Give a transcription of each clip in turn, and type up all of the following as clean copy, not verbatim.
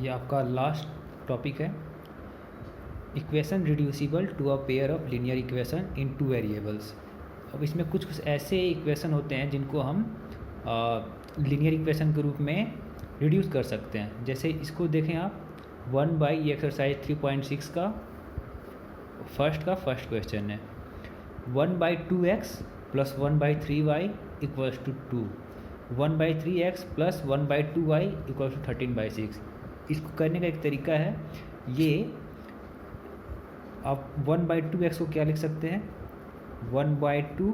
ये आपका last topic है, equation reducible to a pair of linear equation in two variables. अब इसमें कुछ कुछ ऐसे इक्वेशन होते हैं जिनको हम लीनियर इक्वेशन के रूप में रिड्यूस कर सकते हैं। जैसे इसको देखें आप, 1 ये एक्सरसाइज 3.6 का फर्स्ट क्वेश्चन है। 1/2x plus 1/3y equals to 2, 1/3x plus 1/2y equals to 13/6। इसको करने का एक तरीका है, ये आप 1/2x को क्या लिख सकते हैं, 1/2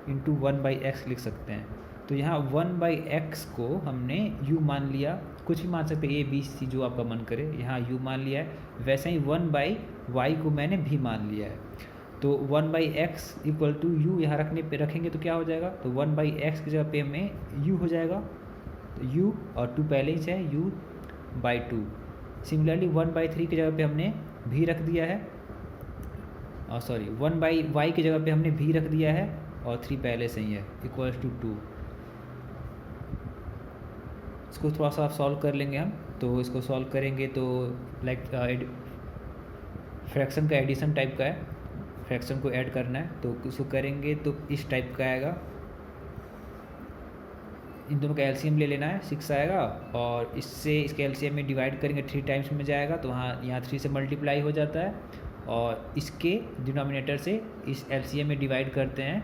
इंटू 1/x लिख सकते हैं। तो यहाँ 1/x को हमने u मान लिया, कुछ भी मान सकते हैं, a b c जो आपका मन करे, यहाँ u मान लिया है। वैसे ही 1/y को मैंने भी मान लिया है। तो 1/x इक्वल टू u यहाँ रखेंगे तो क्या हो जाएगा, तो 1/x की जगह पे हमें u हो जाएगा, तो u और 2 पहले ही है, u/2। सिमिलरली 1/3 की जगह पे हमने भी रख दिया है, 1/y की जगह पे हमने भी रख दिया है और 3 पहले से ही है, इक्वल्स टू 2। इसको थोड़ा सा सॉल्व कर लेंगे हम। तो इसको सॉल्व करेंगे तो लाइक फ्रैक्शन का एडिशन टाइप का है, फ्रैक्शन को ऐड करना है, तो इसको करेंगे तो इस टाइप का आएगा। इन दोनों का एलसीएम ले लेना है, 6 आएगा, और इससे इसके एलसीएम में डिवाइड करेंगे 3 टाइम्स में जाएगा, तो यहाँ 3 से मल्टीप्लाई हो जाता है, और इसके डिनोमिनेटर से इस एलसीएम में डिवाइड करते हैं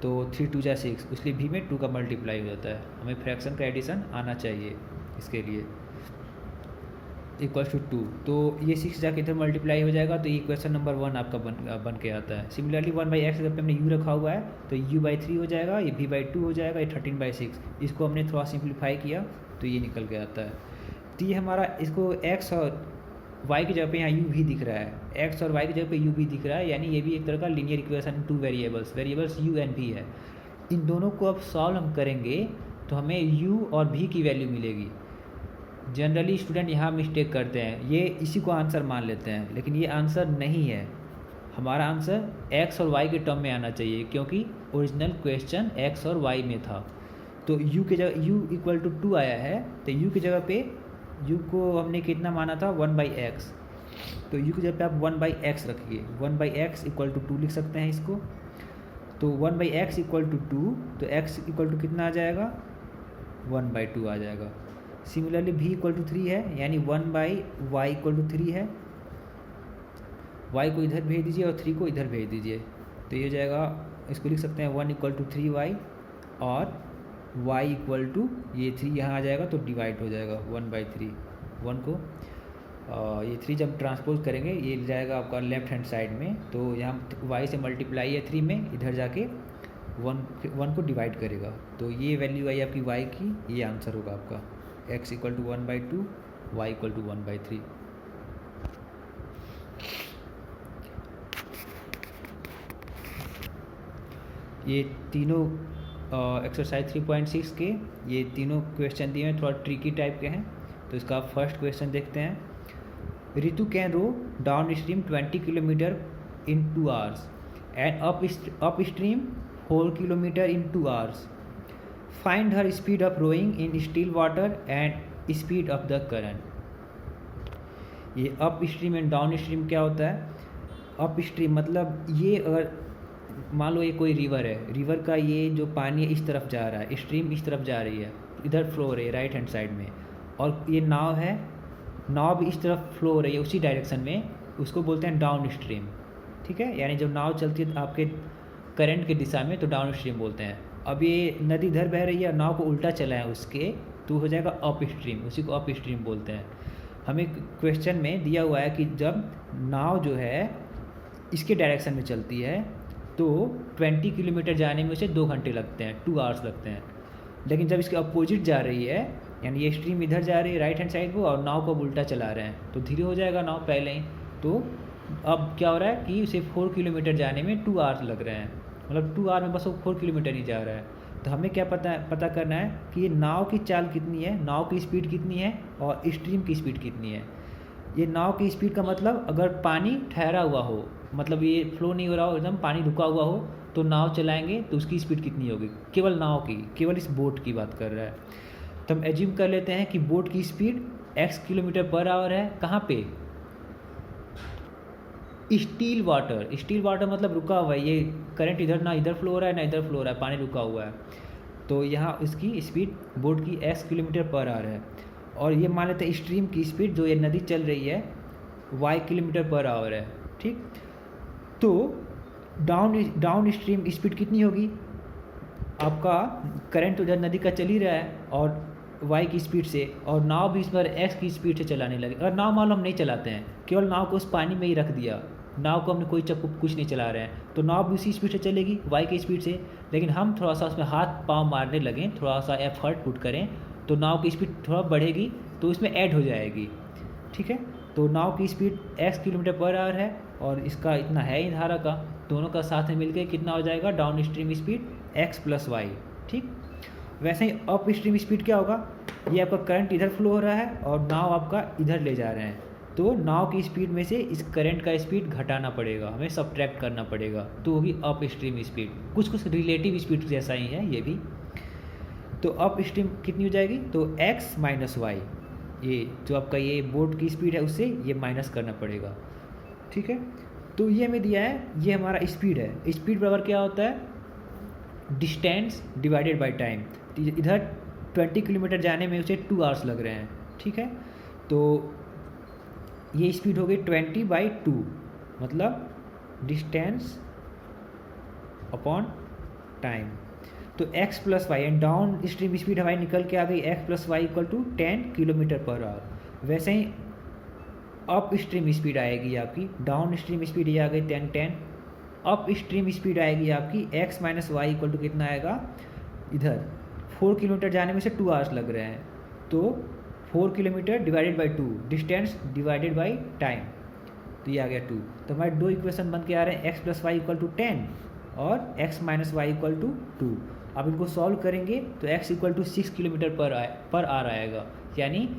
तो 3 2 जा 6, इसलिए भी में 2 का मल्टीप्लाई हो जाता है। हमें फ्रैक्शन का एडिशन आना चाहिए इसके लिए, इक्वल्स टू 2। तो ये 6 जाके इधर मल्टीप्लाई हो जाएगा, तो ये क्वेश्चन नंबर 1 आपका बन के आता है। सिमिलरली 1/x जब पे हमने u रखा हुआ है तो u/3 हो जाएगा, ये v/2 हो जाएगा, ये 13/6। इसको हमने थोड़ा सिंप्लीफाई किया तो ये निकल के आता है। तो ये हमारा, इसको x और y की जगह पे यहाँ u भी दिख रहा है, x और y की जगह पे u भी दिख रहा है, यानी ये भी एक तरह का linear equation two variables u and v है। इन दोनों को अब सॉल्व हम करेंगे तो हमें u और v की वैल्यू मिलेगी। जनरली स्टूडेंट यहाँ मिस्टेक करते हैं, ये इसी को आंसर मान लेते हैं, लेकिन ये आंसर नहीं है। हमारा आंसर x और y के टर्म में आना चाहिए, क्योंकि ओरिजिनल क्वेश्चन x और y में था। तो u की जगह u इक्वल टू 2 आया है, तो u की जगह पे u को हमने कितना माना था, 1/x। तो u की जगह पे आप 1/x रखिए, 1/x इक्वल टू 2 लिख सकते हैं इसको। तो 1/x इक्वल टू 2, तो x इक्वल टू कितना आ जाएगा, 1/2 आ जाएगा। सिमिलरली v इक्वल टू 3 है, यानी 1/y इक्वल टू 3 है। y को इधर भेज दीजिए और 3 को इधर भेज दीजिए, तो ये हो जाएगा, इसको लिख सकते हैं 1 इक्वल टू 3y, और y इक्वल टू ये 3 यहाँ आ जाएगा तो डिवाइड हो जाएगा 1/3। 1 को ये 3 जब ट्रांसपोज करेंगे ये जाएगा आपका लेफ्ट हैंड साइड में, तो यहाँ y से मल्टीप्लाई है 3 में, इधर जाके 1 को डिवाइड करेगा, तो ये वैल्यू आई आपकी y की, ये आंसर होगा आपका, x equal to 1/2, y equal to 1/3। ये तीनों एक्सरसाइज 3.6 के ये तीनों क्वेश्चन दिए हैं, थोड़ा ट्रिकी टाइप के हैं। तो इसका फर्स्ट क्वेश्चन देखते हैं। Ritu can row downstream 20 kilometre in 2 hours and upstream 4 kilometre in 2 hours. Find her speed of rowing in still water and speed of the current. ये upstream and downstream क्या होता है, up stream मतलब ये, अगर मान लो ये कोई रिवर है, रिवर का ये जो पानी है इस तरफ जा रहा है, स्ट्रीम इस तरफ जा रही है, इधर फ्लो हो रही है राइट हैंड साइड में, और ये नाव है, नाव भी इस तरफ फ्लो हो रही है उसी डायरेक्शन में, उसको बोलते हैं डाउन स्ट्रीम। ठीक है, यानी जब नाव चलती है आपके करंट की दिशा में तो डाउन स्ट्रीम बोलते हैं। अब ये नदी इधर बह रही है, नाव को उल्टा चला है उसके, तो हो जाएगा अप स्ट्रीम, उसी को अप स्ट्रीम बोलते हैं। हमें क्वेश्चन में दिया हुआ है कि जब नाव जो है इसके डायरेक्शन में चलती है तो 20 किलोमीटर जाने में उसे 2 घंटे लगते हैं, 2 आवर्स लगते हैं। लेकिन जब इसके अपोजिट जा रही है, यानी ये स्ट्रीम इधर जा रही है राइट हैंड साइड को, और नाव को उल्टा चला रहे हैं, तो धीरे हो जाएगा नाव पहले ही। तो अब क्या हो रहा है कि उसे 4 किलोमीटर जाने में 2 आवर्स लग रहे हैं, मतलब 2 आवर में बस वो 4 किलोमीटर ही जा रहा है। तो हमें क्या पता करना है कि ये नाव की चाल कितनी है, नाव की स्पीड कितनी है, और स्ट्रीम की स्पीड कितनी है। ये नाव की स्पीड का मतलब, अगर पानी ठहरा हुआ हो, मतलब ये फ्लो नहीं हो रहा हो, एकदम पानी रुका हुआ हो, तो नाव चलाएंगे तो उसकी स्पीड कितनी होगी, केवल नाव की, केवल इस बोट की बात कर रहा है। तो हम एज्यूम कर लेते हैं कि बोट की speed x kilometre per our है। कहाँ पे? स्टील वाटर मतलब रुका हुआ है, ये करंट इधर ना इधर फ्लो हो रहा है ना इधर फ्लो हो रहा है, पानी रुका हुआ है। तो यहाँ इसकी स्पीड बोट की x किलोमीटर पर आवर है, और ये मान लेते हैं स्ट्रीम की स्पीड जो ये नदी चल रही है y किलोमीटर पर आवर है। ठीक, तो डाउन स्ट्रीम स्पीड कितनी होगी? आपका करंट उधर नदी का चल ही रहा है और y की स्पीड से, और नाव भी इस पर x की स्पीड से चलाने लगे। और नाव मान लो हम नहीं चलाते हैं, केवल नाव को उस पानी में ही रख दिया, नाव को हमने कोई चप्पू कुछ नहीं चला रहे हैं, तो नाव भी उसी स्पीड से चलेगी y की स्पीड से। लेकिन हम थोड़ा सा उसमें हाथ पाँव मारने लगें, थोड़ा सा एफर्ट पुट करें, तो नाव की स्पीड थोड़ा बढ़ेगी, तो इसमें ऐड हो जाएगी। ठीक है, तो नाव की speed x kilometre per our है और इसका इतना है ही धारा का, दोनों का साथ में मिलकर कितना हो जाएगा? Downstream speed x plus Y. ठीक, वैसे ही अप स्ट्रीम स्पीड क्या होगा? ये आपका करंट इधर फ्लो हो रहा है और नाव आपका इधर ले जा रहे हैं, तो नाव की स्पीड में से इस करंट का स्पीड घटाना पड़ेगा, हमें सब्ट्रैक्ट करना पड़ेगा, तो होगी अप स्ट्रीम स्पीड। कुछ रिलेटिव स्पीड जैसा ही है ये भी। तो अप स्ट्रीम कितनी हो जाएगी? तो x माइनस वाई, ये जो आपका ये बोट की स्पीड है उससे ये माइनस करना पड़ेगा। ठीक है, तो ये हमें दिया है, ये हमारा स्पीड है। स्पीड बराबर क्या होता है? Distance divided by time. इधर 20 किलोमीटर जाने में उसे 2 आवर्स लग रहे हैं। ठीक है, तो ये स्पीड हो गई 20/2, मतलब डिस्टेंस अपॉन टाइम। तो x plus Y, and downstream speed हमारी निकल के आ गई x plus Y equal to 10 kilometre per hour. वैसे ही अप स्ट्रीम स्पीड आएगी आपकी, डाउन स्ट्रीम स्पीड ये आ गई 10। अप स्ट्रीम स्पीड आएगी आपकी x minus Y equal to कितना आएगा? इधर 4 किलोमीटर जाने में से 2 आवर्स लग रहे हैं, तो 4 kilometre divided by 2, distance divided by time, तो ये आ गया 2। तो हमारे दो इक्वेशन बन के आ रहे हैं, x plus Y equal to 10 और x minus Y equal to 2। अब इनको सॉल्व करेंगे तो x equal to 6 kilometre per hour आएगा, यानी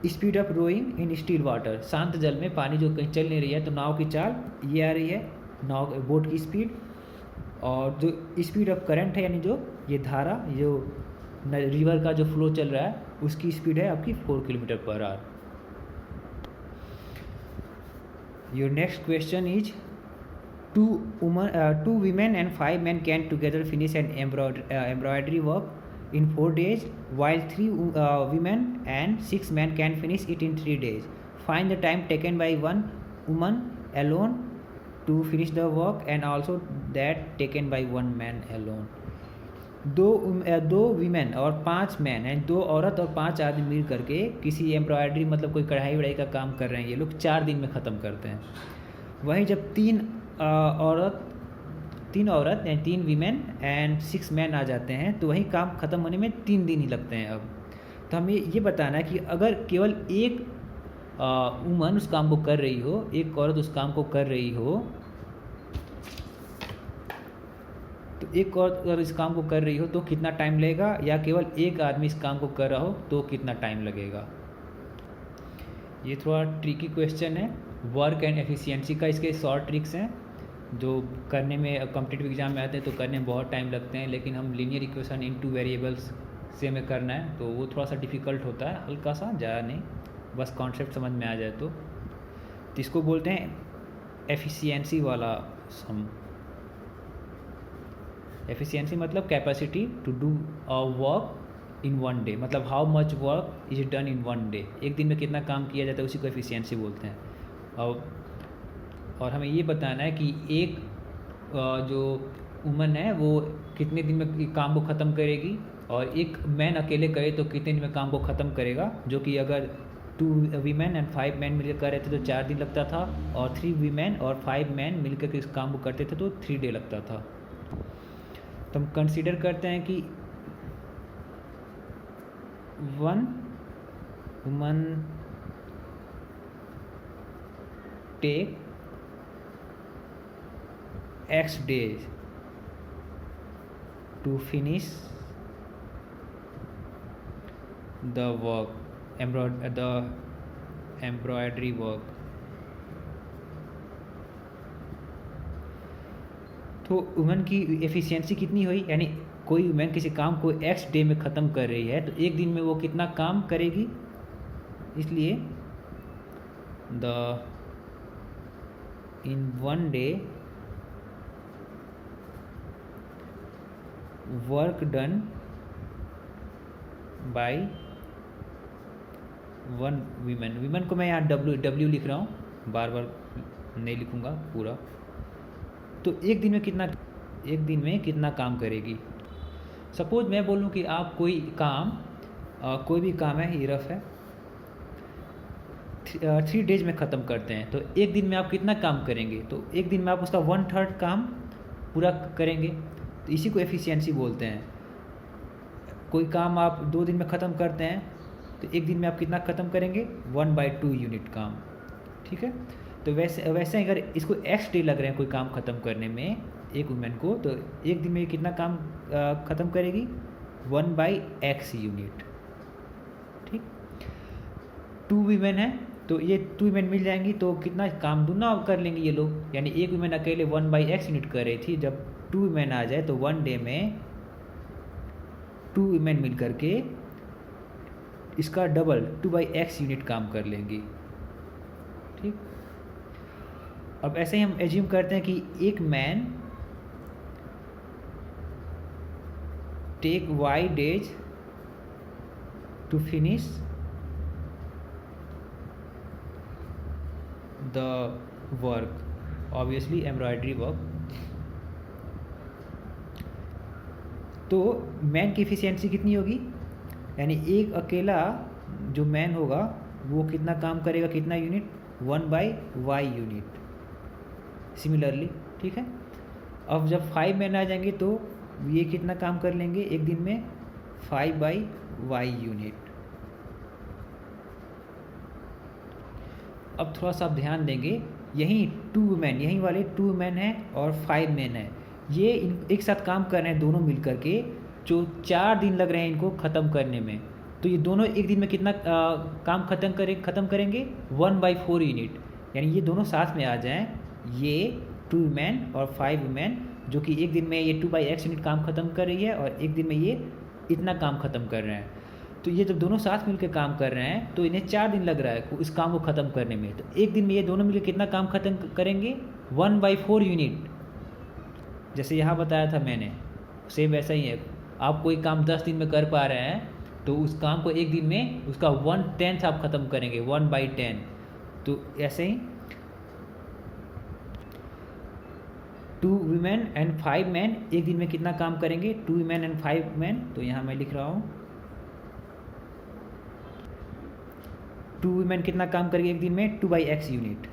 speed of rowing in still water, शांत जल में पानी जो कहीं चल नहीं रही है, तो नाव की चाल ये आ रही है, नाव बोट की स्पीड, और जो स्पीड ऑफ करंट है यानी जो ये धारा जो रिवर का जो फ्लो चल रहा है उसकी स्पीड है आपकी 4 kilometre per our. Your next question is two women and 5 men can together finish an embroidery work in 4 days, while 3 women and 6 men can finish it in 3 days. Find the time taken by one woman alone to finish the work and also that taken by one man alone. दो women और 5 man हैं, 2 औरत और 5 आदमी मिल करके किसी embroidery मतलब कोई कढ़ाई वढ़ाई का काम कर रहे हैं, ये लोग 4 दिन में ख़त्म करते हैं। वहीं जब 3 औरत यानी 3 वीमेन एंड 6 मैन आ जाते हैं, तो वही काम ख़त्म होने में 3 दिन ही लगते हैं। अब तो हमें ये बताना है कि अगर केवल एक वुमन उस काम को कर रही हो, एक औरत उस काम को कर रही हो, तो एक औरत अगर इस काम को कर रही हो तो कितना टाइम लगेगा, या केवल एक आदमी इस काम को कर रहा हो तो कितना टाइम लगेगा। ये थोड़ा ट्रिकी क्वेश्चन है, वर्क एंड एफिशिएंसी का इसके शॉर्ट ट्रिक्स हैं जो करने में कॉम्पिटिटिव एग्जाम में आते हैं, तो करने में बहुत टाइम लगते हैं, लेकिन हम लीनियर इक्वेशन इन 2 वेरिएबल्स से हमें करना है तो वो थोड़ा सा डिफ़िकल्ट होता है, हल्का सा, ज़्यादा नहीं, बस कॉन्सेप्ट समझ में आ जाए तो इसको बोलते हैं एफिशिएंसी वाला सम। एफिशिएंसी मतलब capacity to do a work in 1 day, मतलब how much work is done in 1 day, एक दिन में कितना काम किया जाता है उसी को एफिशिएंसी बोलते हैं। और हमें ये बताना है कि एक जो वुमन है वो कितने दिन में काम को ख़त्म करेगी, और एक मैन अकेले करे तो कितने दिन में काम को ख़त्म करेगा, जो कि अगर 2 वीमेन एंड 5 मैन मिलकर कर रहे थे तो 4 दिन लगता था, और 3 वीमेन और 5 मैन मिलकर इस काम को करते थे तो 3 डे लगता था। तो हम कंसीडर करते हैं कि 1 woman take X days to finish the work, the embroidery work. तो वुमेन की एफिशिएंसी कितनी हुई, यानी कोई वुमेन किसी काम को X डे में ख़त्म कर रही है तो एक दिन में वो कितना काम करेगी, इसलिए इन 1 day work done by 1 women को मैं यहाँ डब्ल्यू लिख रहा हूँ, बार बार नहीं लिखूँगा पूरा। तो एक दिन में कितना काम करेगी। सपोज मैं बोलूँ कि आप कोई भी काम है, ये रफ है, 3 डेज में ख़त्म करते हैं, तो एक दिन में आप कितना काम करेंगे। तो एक दिन में आप उसका 1/3 काम पूरा करेंगे, तो इसी को एफिशिएंसी बोलते हैं। कोई काम आप 2 दिन में ख़त्म करते हैं, तो एक दिन में आप कितना ख़त्म करेंगे, 1/2 यूनिट काम। ठीक है, तो वैसे अगर इसको x डे लग रहे हैं कोई काम ख़त्म करने में एक वुमेन को, तो एक दिन में कितना काम ख़त्म करेगी, 1/x यूनिट। ठीक, 2 वीमेन है तो ये 2 वीमेन मिल जाएंगी, तो कितना काम दूना कर लेंगे ये लोग। यानी एक वीमेन अकेले 1/x यूनिट कर रही थी, जब 2 वीमेन आ जाए तो 1 डे में 2 वीमेन मिल करके इसका डबल 2/x यूनिट काम कर लेंगी। ठीक, अब ऐसे ही हम एज्यूम करते हैं कि एक man take y days to finish the work, obviously embroidery work. तो मैन की एफिशिएंसी कितनी होगी, यानी एक अकेला जो मैन होगा वो कितना काम करेगा, कितना यूनिट, 1/y यूनिट। सिमिलरली, ठीक है, अब जब 5 मैन आ जाएंगे तो ये कितना काम कर लेंगे एक दिन में, 5/y यूनिट। अब थोड़ा सा आप ध्यान देंगे, यहीं 2 मैन, यहीं वाले 2 मैन हैं और 5 मैन हैं, ये एक साथ काम कर रहे हैं दोनों मिल कर के, जो 4 दिन लग रहे हैं इनको ख़त्म करने में। तो ये दोनों एक दिन में कितना काम ख़त्म करेंगे, 1/4 यूनिट। यानी ये दोनों साथ में आ जाएं, ये 2 मैन और 5 मैन, जो कि एक दिन में ये 2/x यूनिट काम ख़त्म कर रही है और एक दिन में ये इतना काम ख़त्म कर रहे हैं। तो ये जब दोनों साथ मिलकर काम कर रहे हैं तो इन्हें 4 दिन लग रहा है इस काम को ख़त्म करने में। तो एक दिन में ये दोनों मिलकर कितना काम ख़त्म करेंगे, 1/4 यूनिट। जैसे यहाँ बताया था मैंने, सेम वैसा ही है। आप कोई काम 10 दिन में कर पा रहे हैं तो उस काम को एक दिन में उसका 1/10 आप ख़त्म करेंगे, 1/10। तो ऐसे ही 2 वीमेन एंड 5 मैन एक दिन में कितना काम करेंगे, 2 वीमेन एंड 5 मैन। तो यहाँ मैं लिख रहा हूँ 2 वीमेन कितना काम करेंगे एक दिन में, 2/x यूनिट,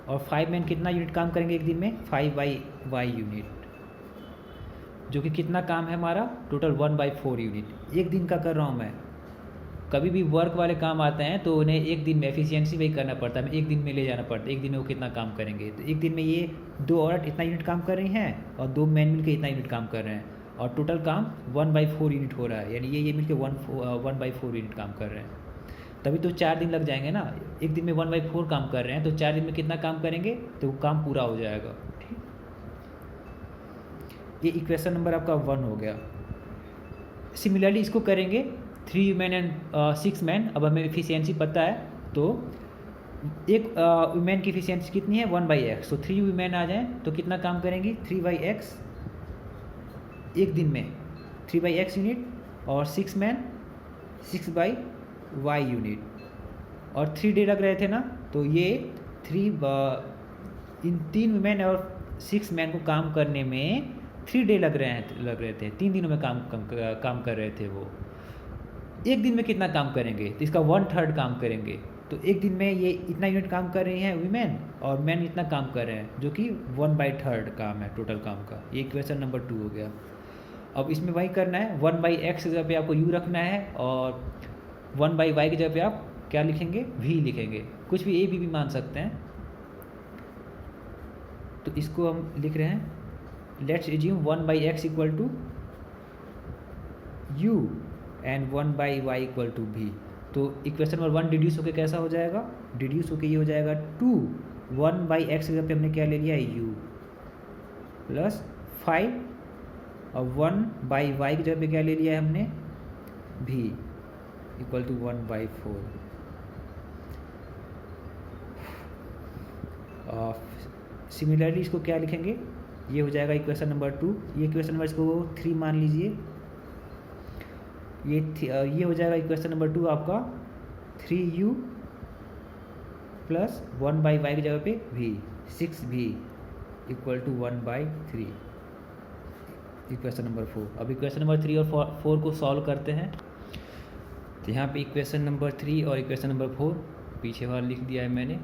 और 5 मैन कितना यूनिट काम करेंगे एक दिन में, 5/y यूनिट, जो कि कितना काम है हमारा, टोटल 1/4 यूनिट। एक दिन का कर रहा हूँ मैं। कभी भी वर्क वाले काम आते हैं तो उन्हें एक दिन में एफिशिएंसी वही करना पड़ता है, एक दिन में ले जाना पड़ता है, एक दिन में वो कितना काम करेंगे। तो एक दिन में ये 2 औरत इतना यूनिट काम कर रही हैं और 2 मैन मिलकर इतना यूनिट काम कर रहे हैं, और टोटल काम 1/4 यूनिट हो रहा है। यानी ये मिलकर 1/4 यूनिट काम कर रहे हैं, तभी तो 4 दिन लग जाएंगे ना। एक दिन में 1/4 काम कर रहे हैं तो 4 दिन में कितना काम करेंगे, तो वो काम पूरा हो जाएगा। ठीक, ये इक्वेशन नंबर आपका 1 हो गया। सिमिलरली इसको करेंगे 3 वुमेन एंड 6 मैन। अब हमें एफिशिएंसी पता है, तो एक वुमेन की एफिशिएंसी कितनी है, 1/x। तो 3 वुमेन आ जाएं तो कितना काम करेंगी, 3/x एक दिन में, 3/x यूनिट, और 6 मैन 6/y यूनिट, और 3 डे लग रहे थे ना, तो ये इन 3 वुमेन और 6 मैन को काम करने में 3 डे लग रहे थे, 3 दिनों में काम कर रहे थे। वो एक दिन में कितना काम करेंगे, तो इसका 1/3 काम करेंगे। तो एक दिन में ये इतना यूनिट काम कर रही हैं वीमेन, और मैन इतना काम कर रहे हैं, जो कि 1/3 काम है टोटल काम का। ये इक्वेशन नंबर 2 हो गया। अब इसमें वही करना है, 1/x की जगह पे आपको u रखना है, और 1/y की जगह पे आप क्या लिखेंगे, v लिखेंगे। कुछ भी a b भी मान सकते हैं। तो इसको हम लिख रहे हैं, let's assume 1/x equal to u and 1/y equal to v। तो इक्वेशन नंबर 1 डिड्यूस होकर कैसा हो जाएगा, डिड्यूस होकर ये हो जाएगा 2, 1/x की जगह पे हमने क्या ले लिया है, u, प्लस 5, और 1/y की जगह पे क्या ले लिया है हमने, v, इक्वल टू 1/4। सिमिलरली इसको क्या लिखेंगे, ये हो जाएगा इक्वेशन नंबर 2। ये इक्वेशन नंबर इसको 3 मान लीजिए। ये हो जाएगा इक्वेशन नंबर 2 आपका 3u प्लस 1/y की जगह पे v, 6v equal to 1/3, equation number 4। अब इक्वेशन नंबर 3 और 4 को सॉल्व करते हैं। तो यहाँ पे इक्वेशन नंबर 3 और इक्वेशन नंबर 4 पीछे वाला लिख दिया है मैंने।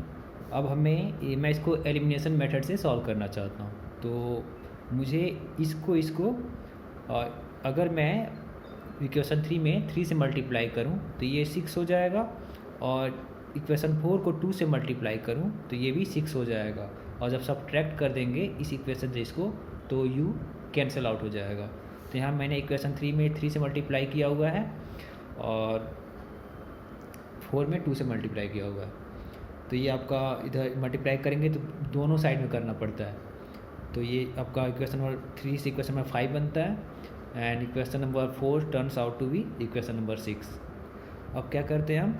अब मैं इसको एलिमिनेशन मेथड से सॉल्व करना चाहता हूँ। तो मुझे इसको अगर मैं इक्वेशन 3 में 3 से मल्टीप्लाई करूँ तो ये 6 हो जाएगा, और इक्वेशन 4 को 2 से मल्टीप्लाई करूँ तो ये भी 6 हो जाएगा, और जब सब्ट्रैक्ट कर देंगे इस इक्वेशन से इसको तो u कैंसिल आउट हो जाएगा। तो यहाँ मैंने इक्वेशन 3 में 3 से मल्टीप्लाई किया हुआ है और 4 में 2 से मल्टीप्लाई किया हुआ है। तो ये आपका इधर मल्टीप्लाई करेंगे तो दोनों साइड में करना पड़ता है। तो ये आपका इक्वेशन नंबर 3 से इक्वेशन नंबर 5 बनता है, and equation number 4 turns out to be equation number 6। अब क्या करते हैं, हम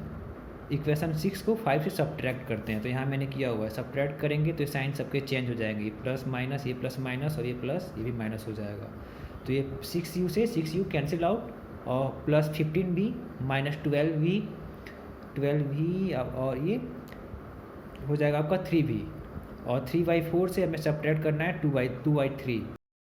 इक्वेशन 6 को 5 से सब्ट्रैक्ट करते हैं। तो यहाँ मैंने किया हुआ है, सब्ट्रैक्ट करेंगे तो साइन सबके चेंज हो जाएंगे, प्लस माइनस, ये प्लस माइनस, और ये प्लस, ये भी माइनस हो जाएगा। तो ये 6u से 6u कैंसिल आउट, और प्लस 15v माइनस 12v और ये हो जाएगा आपका 3v, और 3/4 से हमें सब्ट्रैक्ट करना है 2/3,